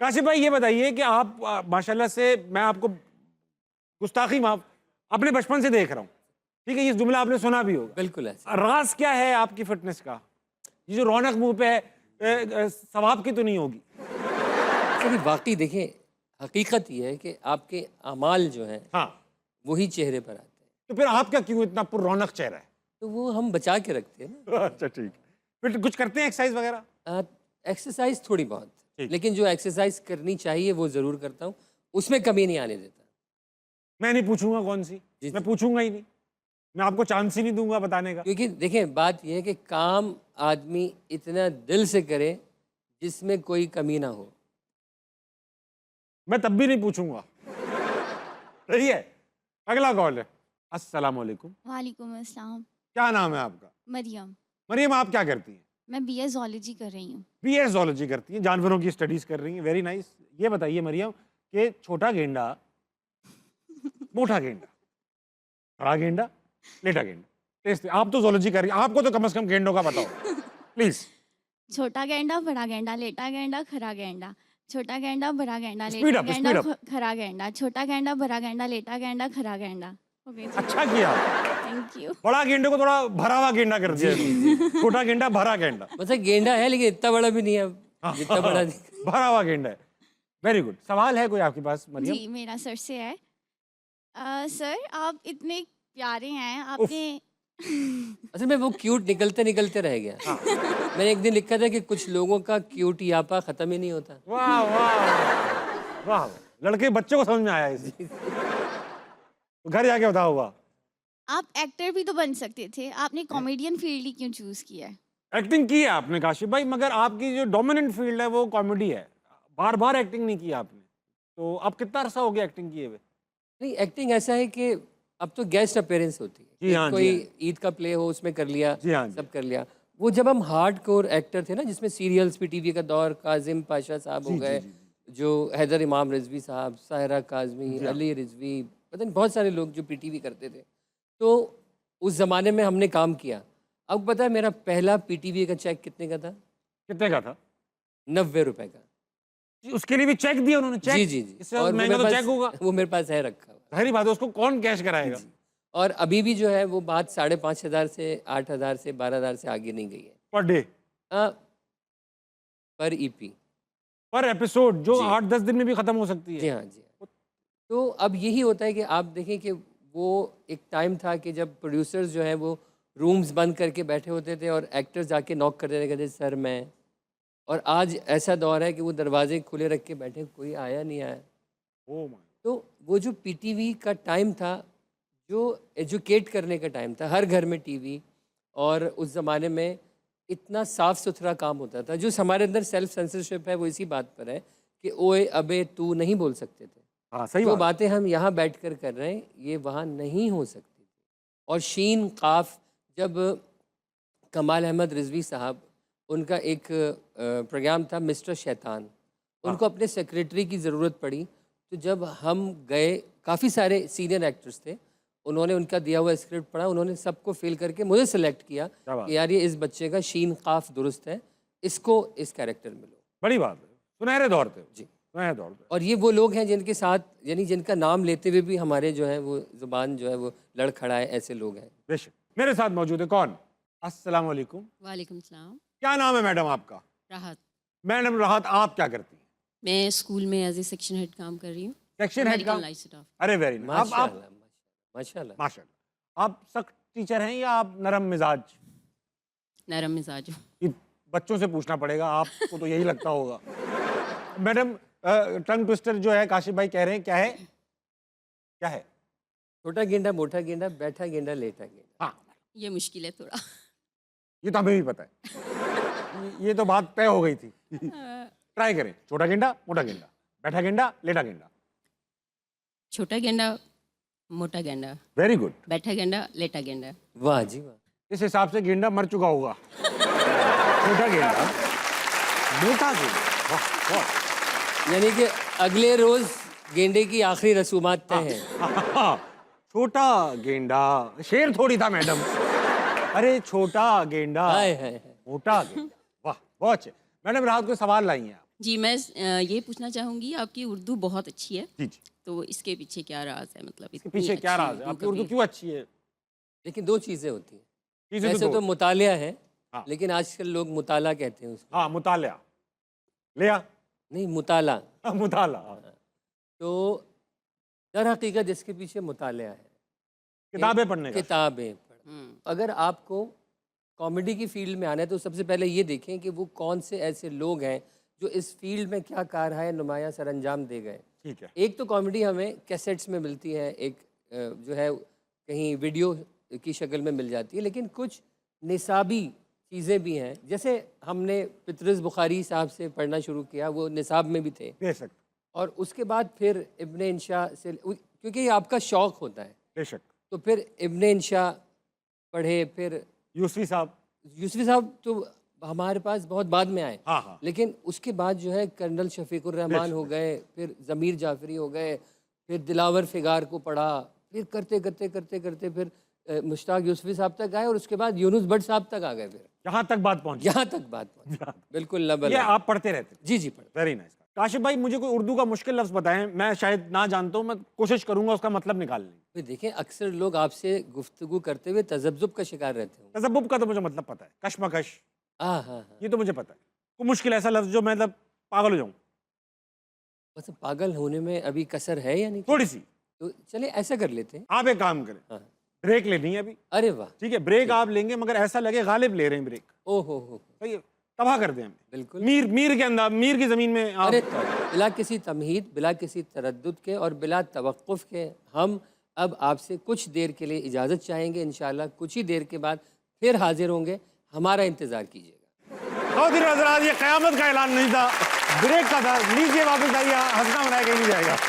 काशिफ भाई ये बताइए कि आप माशाल्लाह से मैं आपको गुस्ताखी माफ अपने बचपन से देख रहा हूँ, ठीक है, ये जुमला आपने सुना भी होगा। बिल्कुल ऐसा। राज क्या है आपकी फिटनेस का? ये जो रौनक मुंह पे है सवाब की तो नहीं होगी? सर वाकई देखें, हकीकत ये है कि आपके अमाल जो हैं हाँ, वही चेहरे पर आते हैं, तो फिर आपका क्यों इतना पुररौनक चेहरा है? तो वो हम बचा के रखते हैं ना। अच्छा ठीक, फिर कुछ करते हैं एक्सरसाइज वगैरह? एक्सरसाइज थोड़ी बहुत, ठीक। लेकिन जो एक्सरसाइज करनी चाहिए वो ज़रूर करता हूँ, उसमें कमी नहीं आने देता। मैं नहीं पूछूंगा कौन सी, जी, मैं जी। पूछूंगा ही नहीं, मैं आपको चांस ही नहीं दूंगा बताने का। क्योंकि देखें बात यह है कि काम आदमी इतना दिल से करे जिसमें कोई कमी ना हो। मैं तब भी नहीं पूछूंगा। सही है। अगला कॉल है। अस्सलाम वालेकुम। वालेकुम अस्सलाम। क्या नाम है आपका? मरियम। मरियम, आप क्या करती हैं? मैं बीए ज़ूलॉजी कर रही हूँ। बीए ज़ूलॉजी करती हैं, जानवरों की स्टडीज कर रही हैं, वेरी नाइस। ये बताइए मरियम कि छोटा गेंडा, मोटा गेंडा, बड़ा गेंडा, लेटा गेंडा, टेस्ट आप तो ज़ूलॉजी कर रही हैं, आपको तो कम से कम गेंडों का पता हो। प्लीज। छोटा गेंडा, बड़ा गेंडा, लेटा गेंडा, खरा गेंडा। छोटा गेंडा, बड़ा गेंडा, Speed लेटा up, गेंडा, speed up. खरा गेंडा। छोटा गेंडा, बड़ा गेंडा, लेटा गेंडा, खरा गेंडा। ओके जी, अच्छा किया। Thank you. बड़ा गेंडे को थोड़ा भरा हुआ गेंडा कर दिया, छोटा गेंडा भरा गेंडा। मतलब गेंडा है लेकिन इतना बड़ा भी नहीं है, जितना बड़ा नहीं। भरा हुआ गेंडा है। Very good. सवाल है कोई आपके पास मरियम? जी, मेरा सर से है। सर आप इतने प्यारे हैं, आपने असल में वो क्यूट निकलते निकलते रह गया। मैंने एक दिन लिखा था कि कुछ लोगों का क्यूट यापा खत्म ही नहीं होता। वाह वाह वाह, लड़के बच्चों को समझ में आया इसे। घर जाके बताओगा। आप एक्टर भी तो बन सकते थे, आपने कॉमेडियन फील्ड ही क्यों चूज किया है? एक्टिंग की है आपने काशिफ भाई, मगर आपकी जो डोमिनेंट फील्ड है वो कॉमेडी है, बार बार एक्टिंग नहीं की आपने, तो अब कितना अरसा हो गया एक्टिंग किए हुए? नहीं, एक्टिंग ऐसा है कि अब तो गेस्ट अपीयरेंस होती है। जी हाँ, कोई जी हाँ। ईद का प्ले हो उसमें कर लिया, जी हाँ, जी। सब कर लिया। वो जब हम हार्ड कोर एक्टर थे ना, जिसमें सीरियल्स पे टीवी का दौर, काजिम पाशा साहब हो जी, गए, जी, जी। जो हैदर इमाम रिजवी साहब, साहिरा काजमी, जी हाँ। अली रिजवी, पता नहीं बहुत सारे लोग जो पीटीवी करते थे। तो उस ज़माने में हमने काम किया। अब पता है मेरा पहला पीटीवी का चेक कितने का था? कितने का था? 90 रुपए का। जी, उसके लिए भी चेक दिया उन्होंने? चेक? जी जी जी। इससे महंगा तो चेक होगा। वो मेरे पास है रखा हुआ। जाहिर बात है, उसको कौन कैश कराएगा? जी। और अभी भी जो है वो बात 5,500 से 8,000 से 12,000 से आगे नहीं गई है पर डे, पर ईपी। पर एपिसोड, जो जी। 8-10 दिन में भी खत्म हो सकती जी है। हाँ, जी हाँ। तो अब यही होता है कि आप देखें कि वो एक टाइम था कि जब प्रोड्यूसर्स जो हैं वो रूम्स बंद करके बैठे होते थे और एक्टर्स जाके नॉक करते थे, कहते सर मैं। और आज ऐसा दौर है कि वो दरवाजे खुले रख के बैठे, कोई आया नहीं आया। Oh my. तो वो जो पीटीवी का टाइम था, जो एजुकेट करने का टाइम था, हर घर में टीवी, और उस ज़माने में इतना साफ़ सुथरा काम होता था। जो हमारे अंदर सेल्फ सेंसरशिप है वो इसी बात पर है कि ओए अबे तू नहीं बोल सकते थे। हाँ सही जो बात। बातें हम यहाँ बैठकर कर रहे हैं ये वहाँ नहीं हो सकती थी। और शीन काफ, जब कमाल अहमद रिजवी साहब, उनका एक प्रोग्राम था मिस्टर शैतान, उनको अपने सेक्रेटरी की ज़रूरत पड़ी, तो जब हम गए, काफ़ी सारे सीनियर एक्टर्स थे, उन्होंने उनका दिया हुआ स्क्रिप्ट पढ़ा, उन्होंने सबको फिल करके मुझे सेलेक्ट किया क्या बात। कि यार ये इस बच्चे का शीन काफ दुरुस्त है, इसको इस कैरेक्टर में लो। बड़ी बात है, सुनहरे दौर थे। जी। सुनहरे दौर थे। और ये वो लोग हैं जिनके साथ, यानी जिनका नाम लेते हुए भी हमारे जो है वो ज़ुबान जो है वो लड़खड़ा है, ऐसे लोग हैं। बेशक। मेरे साथ मौजूद है कौन? अस्सलाम वालेकुम। वालेकुम सलाम। क्या नाम है मैडम आपका? राहत। मैडम राहत, आप क्या करती हैं? मैं स्कूल में एज ए सेक्शन हेड काम कर रही हूँ। सेक्शन हेड का? Medical life staff. अरे वेरी नाइस। आप माशाल्लाह, माशाल्लाह। माशाल्लाह, आप सख्त टीचर हैं या आप नरम मिजाज? नरम मिजाज हूँ। ये बच्चों से पूछना पड़ेगा, आपको तो यही लगता होगा। मैडम टंग ट्विस्टर जो है काशिफ भाई कह रहे हैं, क्या है? क्या है? छोटा गेंडा, मोटा गेंडा, बैठा गेंडा, लेटा गेंडा। हाँ, ये मुश्किल है थोड़ा। ये तो हमें भी पता है। ये तो बात तय हो गई थी। ट्राई करें। छोटा गेंडा, मोटा गेंडा, बैठा गेंडा, लेटा गेंडा। छोटा गेंडा, मोटा गेंडा, वेरी गुड। बैठा गेंडा, लेटा गेंडा। वाह जी वाह। इस हिसाब से गेंडा मर चुका होगा। छोटा गेंडा, मोटा गेंडा, वाह वाह। यानी कि अगले रोज गेंडे की आखिरी रसूमात तय है। छोटा गेंडा शेर थोड़ी था मैडम। अरे छोटा गेंडा, हाय हाय हाय। मोटा गेंडा, वाह बहुत अच्छे। मैडम रात को सवाल लाई हैं आप? जी मैं ये पूछना चाहूँगी, आपकी उर्दू बहुत अच्छी है, जी जी, तो इसके पीछे क्या राज है? मतलब इसके इतनी पीछे क्या अच्छी राज है? आपकी उर्दू कभी- क्यों अच्छी है? लेकिन दो चीज़ें होती हैं। चीजें वैसे तो दो। मुतालिया है, हाँ। लेकिन आजकल लोग मुताला कहते हैं उसको। हाँ, मुतालिया लिया। नहीं, मुताला। हाँ, मुताला, हाँ। तो दर हकीकत इसके पीछे मुतालिया है, किताबें पढ़ने का। किताबें पढ़। हम्म, अगर आपको कॉमेडी की फील्ड में आना है तो सबसे पहले ये देखें कि वो कौन से ऐसे लोग हैं जो इस फील्ड में क्या कारहाय नुमाया सरअंजाम दे गए। ठीक है। एक तो कॉमेडी हमें कैसेट्स में मिलती है, एक जो है कहीं वीडियो की शक्ल में मिल जाती है, लेकिन कुछ निसाबी चीज़ें भी हैं। जैसे हमने पितरस बुखारी साहब से पढ़ना शुरू किया, वो निसाब में भी थे, बेशक, और उसके बाद फिर इब्ने इंशा से, क्योंकि ये आपका शौक़ होता है, बेशक। तो फिर इब्ने इंशा पढ़े, फिर यूसुफी साहब। यूसुफी साहब तो हमारे पास बहुत बाद में आए, हाँ हाँ, लेकिन उसके बाद जो है कर्नल शफीकुर रहमान हो गए, फिर ज़मीर जाफरी हो गए, फिर दिलावर फिगार को पढ़ा, फिर करते करते करते करते फिर मुश्ताक यूसुफी साहब तक आए, और उसके बाद यूनुस भट्ट साहब तक आ गए। फिर यहाँ तक बात पहुंची। यहाँ तक बात पहुंची। बिल्कुल लबल। ये आप पढ़ते रहते? जी जी पढ़। Very nice. काशिफ भाई, मुझे कोई उर्दू का मुश्किल लफ्ज़ बताएं, मैं शायद ना जानता हूँ, मैं कोशिश करूंगा उसका मतलब निकालने की। फिर देखें, अक्सर लोग आपसे गुफ्तगू करते हुए तजब्जुब का शिकार रहते हैं। तज़ब्बुब का तो मुझे मतलब पता है, कशमकश, हाँ हाँ हाँ। ये तो मुझे पता है। कोई मुश्किल ऐसा लफ्ज़ जो मैं मतलब पागल हो जाऊँ? बस पागल होने में अभी कसर है या नहीं? थोड़ी सी। तो चले ऐसा कर लेते हैं। आप एक काम करें, हाँ। ब्रेक लेनी है अभी, अरे वाह। ठीक है? ब्रेक आप लेंगे मगर ऐसा लगे गालिब ले रहे हैं ब्रेक। ओ हो। सही है, तबाह कर दें हमें। बिल्कुल। मीर के अंदर, मीर की ज़मीन में आप। अरे बिला किसी तमहीद, बिला किसी तरद्दुद के और बिला तवक्कुफ़ के हम अब आपसे कुछ देर के लिए इजाज़त चाहेंगे। इंशाअल्लाह कुछ ही देर के बाद फिर हाजिर होंगे, हमारा इंतज़ार कीजिएगा। हज़रात, ये क़यामत का ऐलान नहीं था, ब्रेक का था। लीजिए वापस आइए, हंसना बनाया कहीं नहीं जाएगा।